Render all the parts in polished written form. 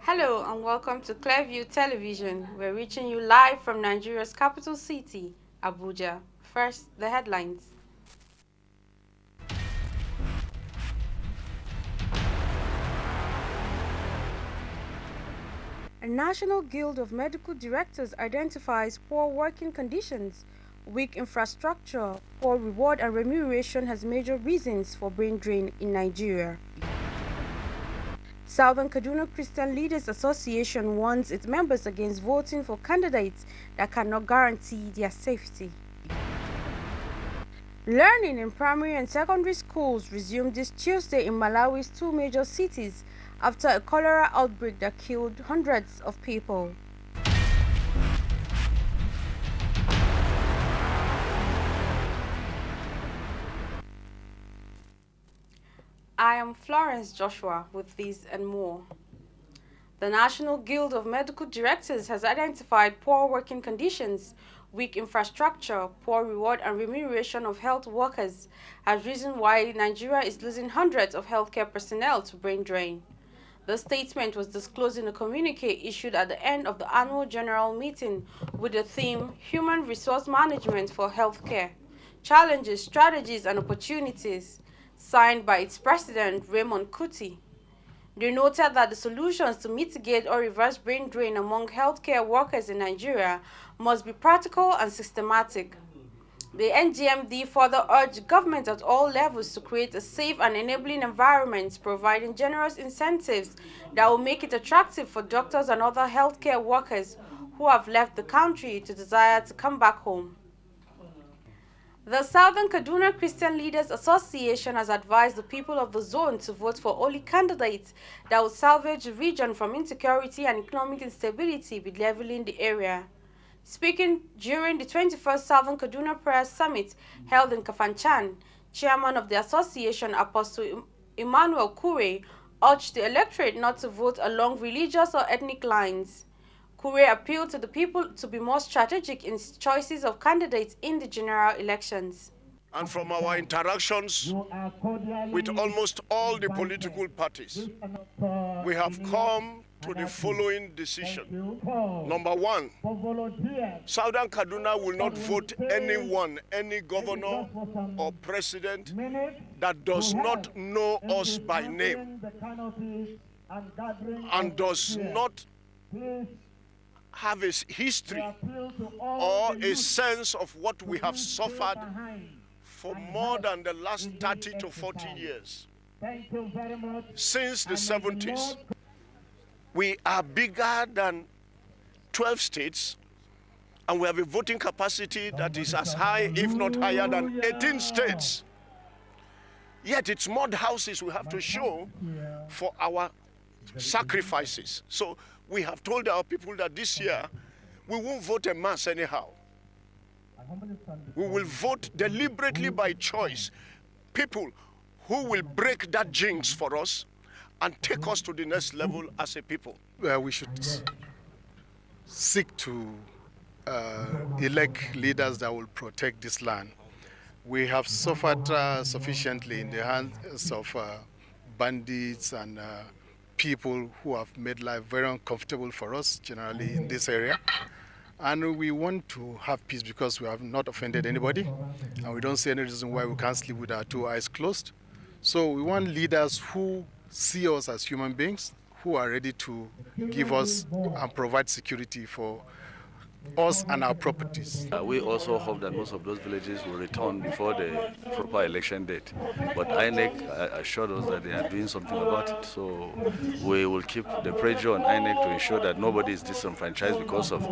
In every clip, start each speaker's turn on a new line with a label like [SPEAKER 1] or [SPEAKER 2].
[SPEAKER 1] Hello and welcome to Clearview Television. We're reaching you live from Nigeria's capital city, Abuja. First, the headlines. A National Guild of Medical Directors identifies poor working conditions, weak infrastructure, poor reward and remuneration as major reasons for brain drain in Nigeria. Southern Kaduna Christian Leaders Association warns its members against voting for candidates that cannot guarantee their safety. Learning in primary and secondary schools resumed this Tuesday in Malawi's two major cities after a cholera outbreak that killed hundreds of people. I am Florence Joshua with these and more. The National Guild of Medical Directors has identified poor working conditions, weak infrastructure, poor reward and remuneration of health workers as reason why Nigeria is losing hundreds of healthcare personnel to brain drain. The statement was disclosed in a communique issued at the end of the annual general meeting with the theme Human Resource Management for Healthcare, Challenges, Strategies and Opportunities, signed by its president, Raymond Kuti. They noted that the solutions to mitigate or reverse brain drain among healthcare workers in Nigeria must be practical and systematic. The NGMD further urged government at all levels to create a safe and enabling environment, providing generous incentives that will make it attractive for doctors and other healthcare workers who have left the country to desire to come back home. The Southern Kaduna Christian Leaders Association has advised the people of the zone to vote for only candidates that will salvage the region from insecurity and economic instability leveling the area. Speaking during the 21st Southern Kaduna Prayer Summit held in Kafanchan, chairman of the association, Apostle Emmanuel Kure, urged the electorate not to vote along religious or ethnic lines. Kure appealed to the people to be more strategic in choices of candidates in the general elections.
[SPEAKER 2] And from our interactions with almost all the political parties, we have come to the following decision. Number one, Southern Kaduna will not vote anyone, any governor or president that does not know us by name and does not have a history or a sense of what we have suffered for more than the last 30 to 40 years. Since the 70s, we are bigger than 12 states, and we have a voting capacity that is as high, if not higher, than 18 states. Yet it's mud houses we have to show for our sacrifices. So we have told our people that this year we won't vote en masse anyhow. We will vote deliberately by choice. People who will break that jinx for us and take us to the next level as a people.
[SPEAKER 3] We should seek to elect leaders that will protect this land. We have suffered sufficiently in the hands of bandits and people who have made life very uncomfortable for us generally in this area. And we want to have peace because we have not offended anybody, and we don't see any reason why we can't sleep with our two eyes closed. So we want leaders who see us as human beings, who are ready to give us and provide security for us and our properties.
[SPEAKER 4] We also hope that most of those villages will return before the proper election date. But INEC assured us that they are doing something about it. So we will keep the pressure on INEC to ensure that nobody is disenfranchised because of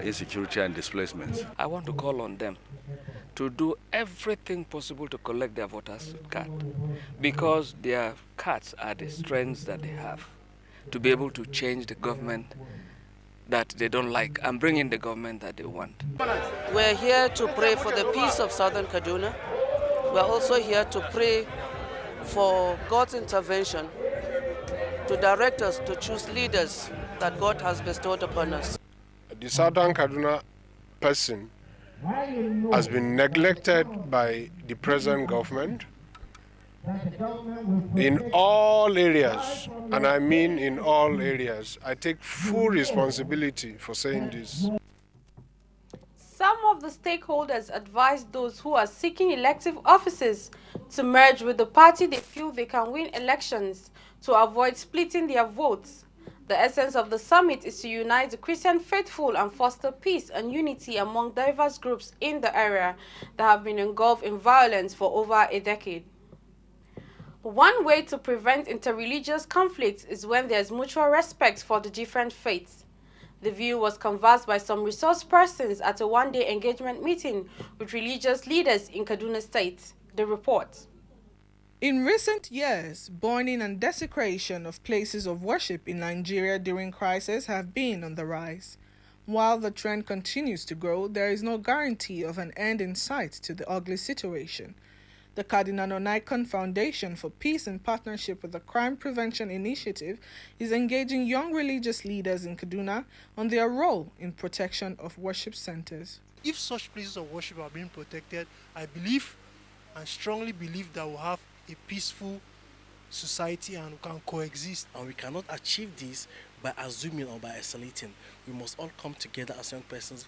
[SPEAKER 4] insecurity and displacements.
[SPEAKER 5] I want to call on them to do everything possible to collect their voters' card, because their cards are the strengths that they have to be able to change the government that they don't like and bring in the government that they want.
[SPEAKER 6] We're here to pray for the peace of Southern Kaduna. We're also here to pray for God's intervention to direct us to choose leaders that God has bestowed upon us.
[SPEAKER 7] The Southern Kaduna person has been neglected by the present government, in all areas, and I mean in all areas. I take full responsibility for saying this.
[SPEAKER 1] Some of the stakeholders advised those who are seeking elective offices to merge with the party they feel they can win elections to avoid splitting their votes. The essence of the summit is to unite the Christian faithful and foster peace and unity among diverse groups in the area that have been engulfed in violence for over a decade. One way to prevent interreligious conflicts is when there is mutual respect for the different faiths. The view was canvassed by some resource persons at a one-day engagement meeting with religious leaders in Kaduna State. The report.
[SPEAKER 8] In recent years, burning and desecration of places of worship in Nigeria during crisis have been on the rise. While the trend continues to grow, there is no guarantee of an end in sight to the ugly situation. The Cardinal Onaikon Foundation for Peace in partnership with the Crime Prevention Initiative is engaging young religious leaders in Kaduna on their role in protection of worship centers.
[SPEAKER 9] If such places of worship are being protected, I believe and strongly believe that we'll have a peaceful society and we can coexist.
[SPEAKER 10] And we cannot achieve this by assuming or by isolating. We must all come together as young persons,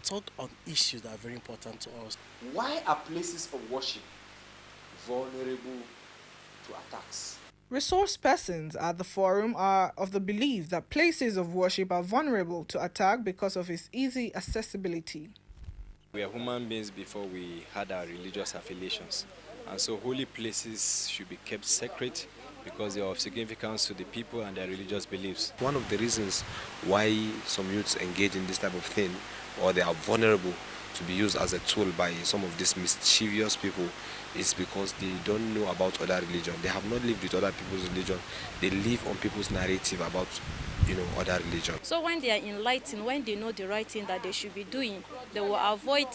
[SPEAKER 10] talk on issues that are very important to us.
[SPEAKER 11] Why are places of worship vulnerable to attacks?
[SPEAKER 8] Resource persons at the forum are of the belief that places of worship are vulnerable to attack because of its easy accessibility.
[SPEAKER 12] We are human beings before we had our religious affiliations, and so holy places should be kept sacred because they are of significance to the people and their religious beliefs.
[SPEAKER 13] One of the reasons why some youths engage in this type of thing, or they are vulnerable to be used as a tool by some of these mischievous people, is because they don't know about other religion. They have not lived with other people's religion. They live on people's narrative about, other religion.
[SPEAKER 14] So when they are enlightened, when they know the right thing that they should be doing, they will avoid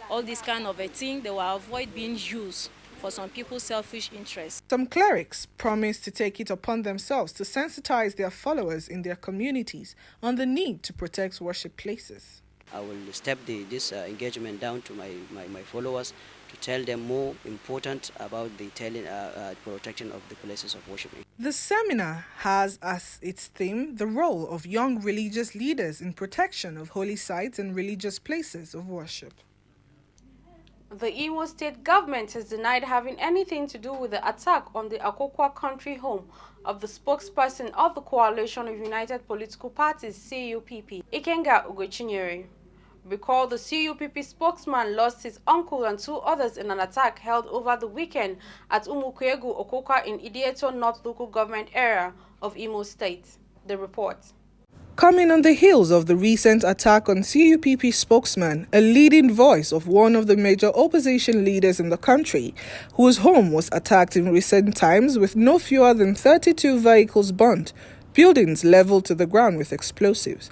[SPEAKER 14] all this kind of a thing. They will avoid being used for some people's selfish interests.
[SPEAKER 8] Some clerics promise to take it upon themselves to sensitize their followers in their communities on the need to protect worship places.
[SPEAKER 15] I will step this engagement down to my followers to tell them more important about the protection of the places of worship.
[SPEAKER 8] The seminar has as its theme the role of young religious leaders in protection of holy sites and religious places of worship.
[SPEAKER 1] The Imo State government has denied having anything to do with the attack on the Akokwa country home of the spokesperson of the Coalition of United Political Parties, CUPP, Ikenga Ugochinyere. Recall the CUPP spokesman lost his uncle and two others in an attack held over the weekend at Umukwegu Okoka in Idieto North local government area of Imo State. The report.
[SPEAKER 8] Coming on the heels of the recent attack on CUPP spokesman, a leading voice of one of the major opposition leaders in the country, whose home was attacked in recent times with no fewer than 32 vehicles burnt, buildings leveled to the ground with explosives.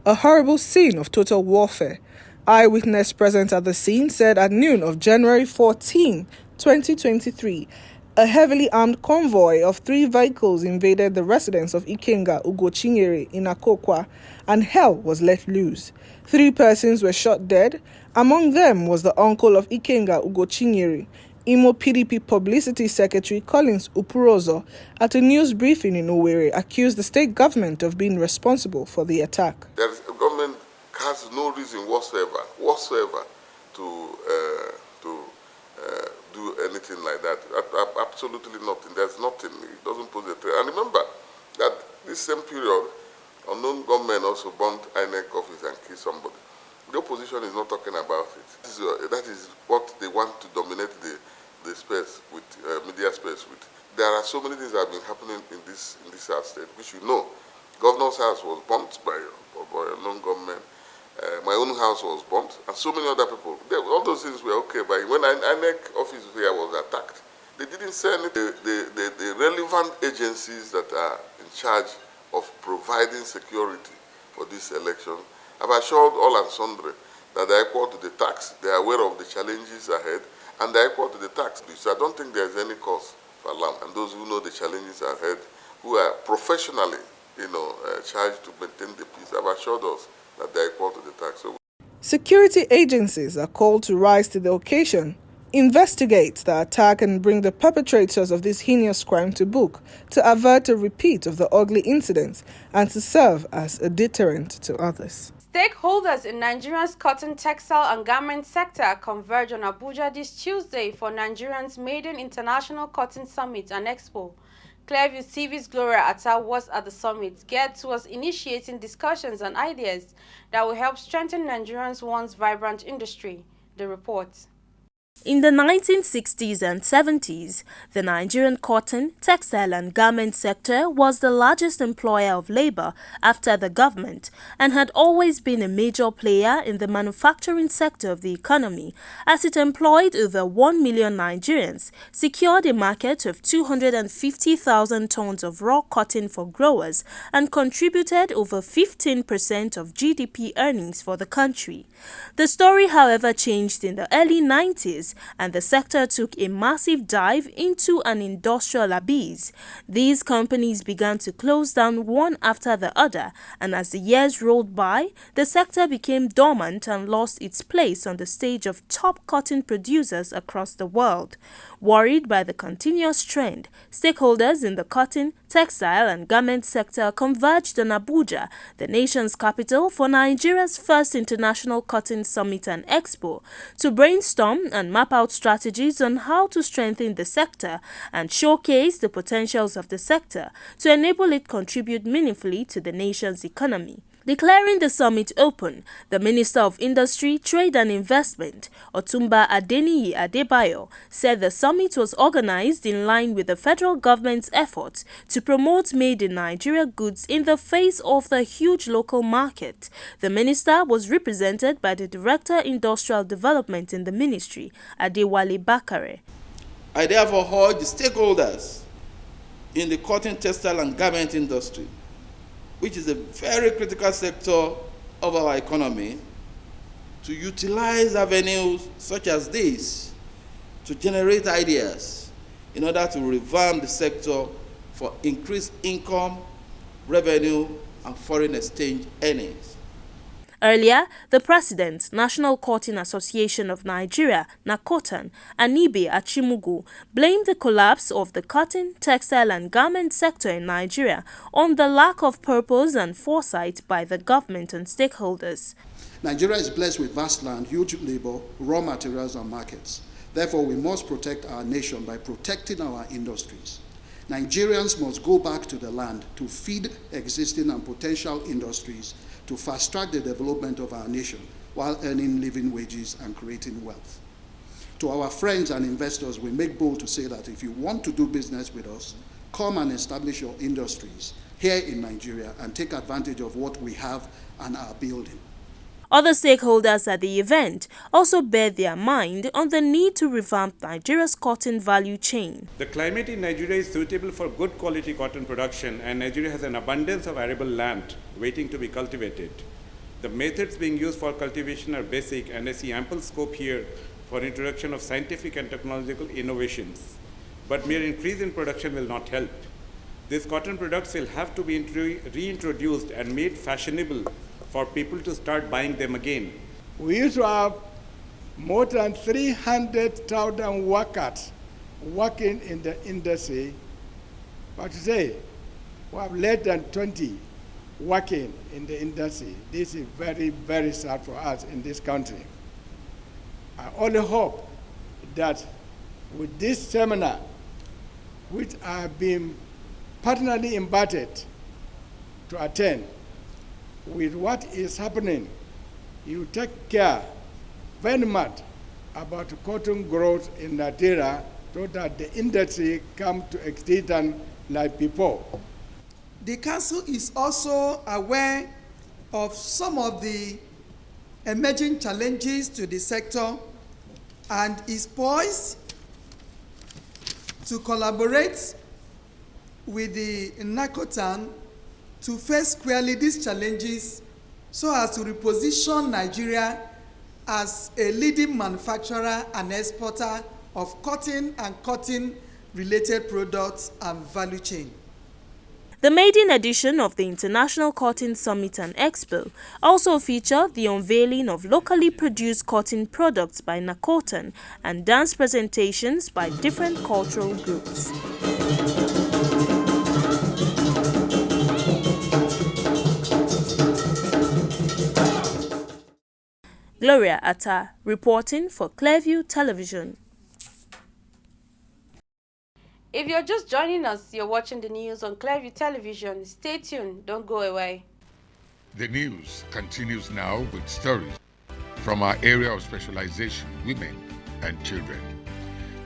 [SPEAKER 8] A horrible scene of total warfare. Eyewitness present at the scene said at noon of January 14, 2023, a heavily armed convoy of 3 vehicles invaded the residence of Ikenga Ugochinyere in Akokwa, and hell was let loose. 3 persons were shot dead. Among them was the uncle of Ikenga Ugochinyere. Imo PDP Publicity Secretary Collins Upurozo, at a news briefing in Owerri, accused the state government of being responsible for the attack.
[SPEAKER 16] The government has no reason whatsoever to do anything like that. Absolutely nothing. There's nothing. It doesn't pose a threat. And remember that this same period, unknown gunmen also burnt INEC office and killed somebody. The opposition is not talking about it. That is what they want to dominate the space with, media space with. There are so many things that have been happening in this state, which you know. Governor's house was burnt by a non-government. My own house was burnt, and so many other people. All those things were okay, but when INEC office here was attacked, they didn't say anything. The relevant agencies that are in charge of providing security for this election have assured all and sundry that they are equal to the tax. They are aware of the challenges ahead, and they are equal to the tax. So I don't think there is any cause for alarm. And those who know the challenges ahead, who are professionally, charged to maintain the peace, have assured us that they are equal to the tax. So
[SPEAKER 8] security agencies are called to rise to the occasion investigate the attack and bring the perpetrators of this heinous crime to book to avert a repeat of the ugly incidents and to serve as a deterrent to others.
[SPEAKER 1] Stakeholders in Nigeria's cotton, textile and garment sector converge on Abuja this Tuesday for Nigeria's maiden International Cotton Summit and Expo. Clearview TV's Gloria Atta was at the summit, geared towards initiating discussions and ideas that will help strengthen Nigeria's once vibrant industry. The report.
[SPEAKER 17] In the 1960s and 70s, the Nigerian cotton, textile and garment sector was the largest employer of labor after the government and had always been a major player in the manufacturing sector of the economy, as it employed over 1 million Nigerians, secured a market of 250,000 tons of raw cotton for growers, and contributed over 15% of GDP earnings for the country. The story, however, changed in the early 90s, and the sector took a massive dive into an industrial abyss. These companies began to close down one after the other, and as the years rolled by, the sector became dormant and lost its place on the stage of top cotton producers across the world. Worried by the continuous trend, stakeholders in the cotton, textile and garment sector converged on Abuja, the nation's capital, for Nigeria's first International Cotton Summit and Expo, to brainstorm and map out strategies on how to strengthen the sector and showcase the potentials of the sector to enable it contribute meaningfully to the nation's economy. Declaring the summit open, the Minister of Industry, Trade and Investment, Otumba Adeniyi Adebayo, said the summit was organized in line with the federal government's efforts to promote made-in-Nigeria goods in the face of the huge local market. The minister was represented by the Director Industrial Development in the ministry, Adewale Bakare.
[SPEAKER 18] I therefore urge the stakeholders in the cotton, textile and garment industry, which is a very critical sector of our economy, to utilize avenues such as this to generate ideas in order to revamp the sector for increased income, revenue, and foreign exchange earnings.
[SPEAKER 17] Earlier, the President, National Cotton Association of Nigeria, NACOTAN, Anibe Achimugu, blamed the collapse of the cotton, textile and garment sector in Nigeria on the lack of purpose and foresight by the government and stakeholders.
[SPEAKER 19] Nigeria is blessed with vast land, huge labor, raw materials and markets. Therefore, we must protect our nation by protecting our industries. Nigerians must go back to the land to feed existing and potential industries to fast-track the development of our nation while earning living wages and creating wealth. To our friends and investors, we make bold to say that if you want to do business with us, come and establish your industries here in Nigeria and take advantage of what we have and are building.
[SPEAKER 17] Other stakeholders at the event also bared their mind on the need to revamp Nigeria's cotton value chain.
[SPEAKER 20] The climate in Nigeria is suitable for good quality cotton production, and Nigeria has an abundance of arable land waiting to be cultivated. The methods being used for cultivation are basic, and I see ample scope here for introduction of scientific and technological innovations. But mere increase in production will not help. These cotton products will have to be reintroduced and made fashionable for people to start buying them again.
[SPEAKER 21] We used to have more than 300,000 workers working in the industry, but today we have less than 20 working in the industry. This is very, very sad for us in this country. I only hope that with this seminar, which I have been personally invited to attend, with what is happening, you take care very much about cotton growth in Nigeria so that the industry come to extinction like before.
[SPEAKER 22] The Council is also aware of some of the emerging challenges to the sector and is poised to collaborate with the NACOTAN to face squarely these challenges so as to reposition Nigeria as a leading manufacturer and exporter of cotton and cotton-related products and value chain.
[SPEAKER 17] The maiden edition of the International Cotton Summit and Expo also featured the unveiling of locally produced cotton products by Nakotan and dance presentations by different cultural groups. Gloria Atta reporting for Clearview Television.
[SPEAKER 1] If you're just joining us, you're watching the news on Clearview Television. Stay tuned, don't go away.
[SPEAKER 2] The news continues now with stories from our area of specialization, women and children.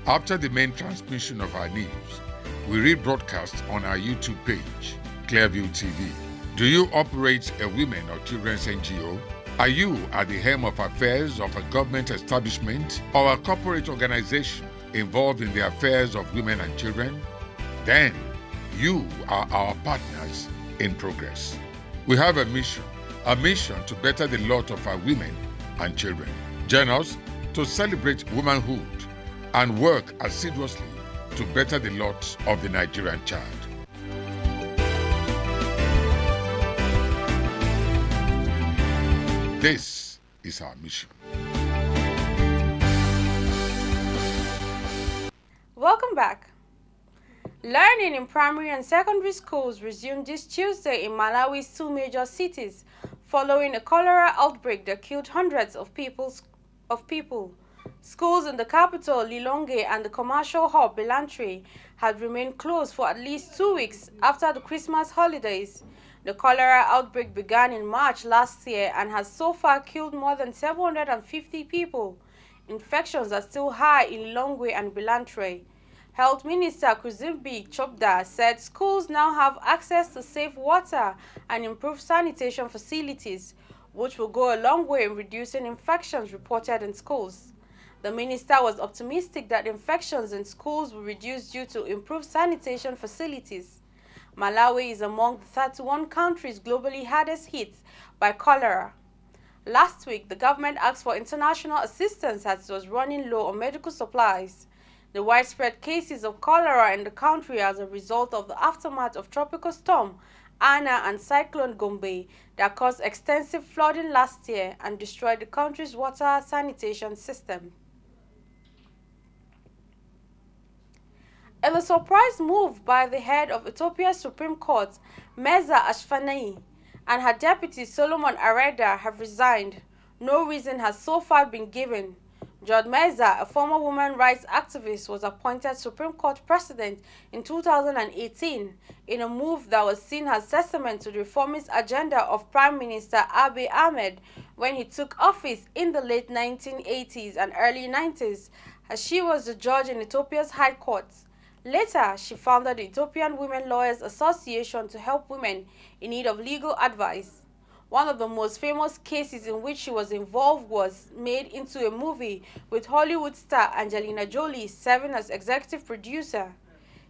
[SPEAKER 2] After the main transmission of our news, we rebroadcast on our YouTube page, Clearview TV. Do you operate a women or children's NGO? Are you at the helm of affairs of a government establishment or a corporate organization involved in the affairs of women and children? Then you are our partners in progress. We have a mission to better the lot of our women and children. Join us to celebrate womanhood and work assiduously to better the lot of the Nigerian child. This is our mission.
[SPEAKER 1] Welcome back. Learning in primary and secondary schools resumed this Tuesday in Malawi's two major cities following a cholera outbreak that killed hundreds of people. Schools in the capital, Lilongwe, and the commercial hub, Belantre, had remained closed for at least 2 weeks after the Christmas holidays. The cholera outbreak began in March last year and has so far killed more than 750 people. Infections are still high in Lilongwe and Belantre. Health Minister Kuzimbi Chopda said schools now have access to safe water and improved sanitation facilities, which will go a long way in reducing infections reported in schools. The minister was optimistic that infections in schools will reduce due to improved sanitation facilities. Malawi is among the 31 countries globally hardest hit by cholera. Last week, the government asked for international assistance as it was running low on medical supplies. The widespread cases of cholera in the country as a result of the aftermath of Tropical Storm Anna and Cyclone Gombe that caused extensive flooding last year and destroyed the country's water sanitation system. In a surprise move by the head of Ethiopia's Supreme Court, Meza Ashfani, and her deputy Solomon Areda have resigned. No reason has so far been given. Judge Meza, a former women's rights activist, was appointed Supreme Court President in 2018 in a move that was seen as testament to the reformist agenda of Prime Minister Abiy Ahmed when he took office in the late 1980s and early 90s, as she was the judge in Ethiopia's High Court. Later, she founded the Ethiopian Women Lawyers Association to help women in need of legal advice. One of the most famous cases in which she was involved was made into a movie with Hollywood star Angelina Jolie serving as executive producer.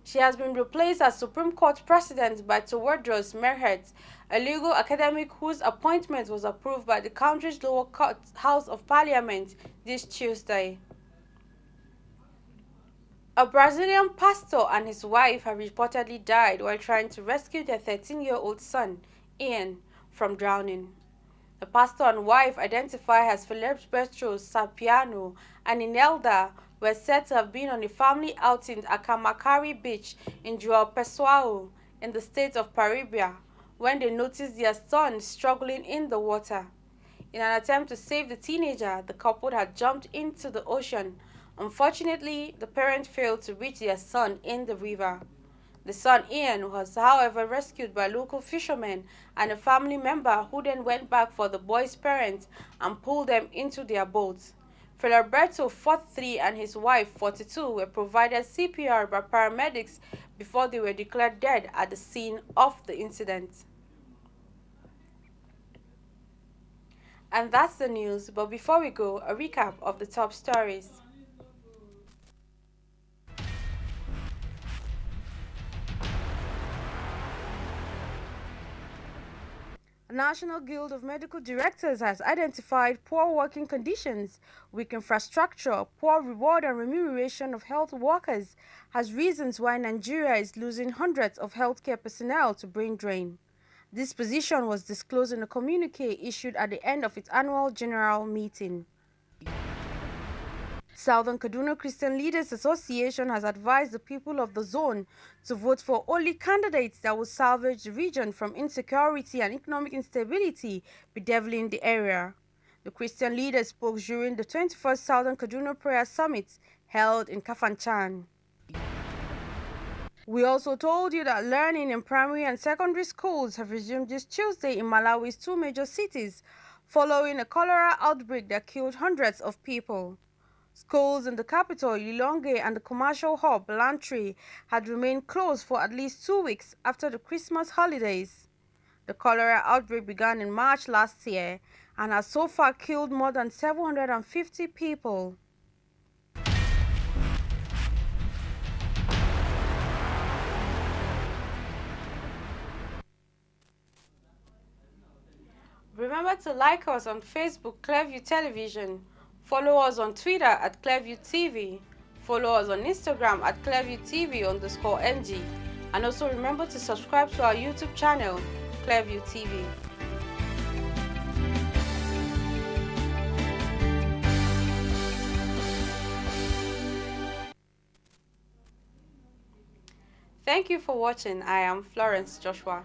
[SPEAKER 1] She has been replaced as Supreme Court President by Tewodros Merhet, a legal academic whose appointment was approved by the country's lower court House of Parliament this Tuesday. A Brazilian pastor and his wife have reportedly died while trying to rescue their 13-year-old son, Ian, from drowning. The pastor and wife, identified as Filiberto Sapiano and Inelda, were said to have been on a family outing at Kamakari Beach in João Pessoa in the state of Paraíba when they noticed their son struggling in the water. In an attempt to save the teenager, the couple had jumped into the ocean. Unfortunately, the parents failed to reach their son in the river. The son, Ian, was however rescued by local fishermen and a family member who then went back for the boy's parents and pulled them into their boat. Filiberto, 43, and his wife, 42, were provided CPR by paramedics before they were declared dead at the scene of the incident. And that's the news, but before we go, a recap of the top stories. The National Guild of Medical Directors has identified poor working conditions, weak infrastructure, poor reward and remuneration of health workers as reasons why Nigeria is losing hundreds of healthcare personnel to brain drain. This position was disclosed in a communique issued at the end of its annual general meeting. Southern Kaduna Christian Leaders Association has advised the people of the zone to vote for only candidates that will salvage the region from insecurity and economic instability bedeviling the area. The Christian leaders spoke during the 21st Southern Kaduna Prayer Summit held in Kafanchan. We also told you that learning in primary and secondary schools have resumed this Tuesday in Malawi's two major cities following a cholera outbreak that killed hundreds of people. Schools in the capital, Lilongwe, and the commercial hub, Lantry, had remained closed for at least 2 weeks after the Christmas holidays. The cholera outbreak began in March last year and has so far killed more than 750 people. Remember to like us on Facebook, Clearview Television. Follow us on Twitter at Clearview TV. Follow us on Instagram at Clearview TV_NG. And also remember to subscribe to our YouTube channel, Clearview TV. Thank you for watching. I am Florence Joshua.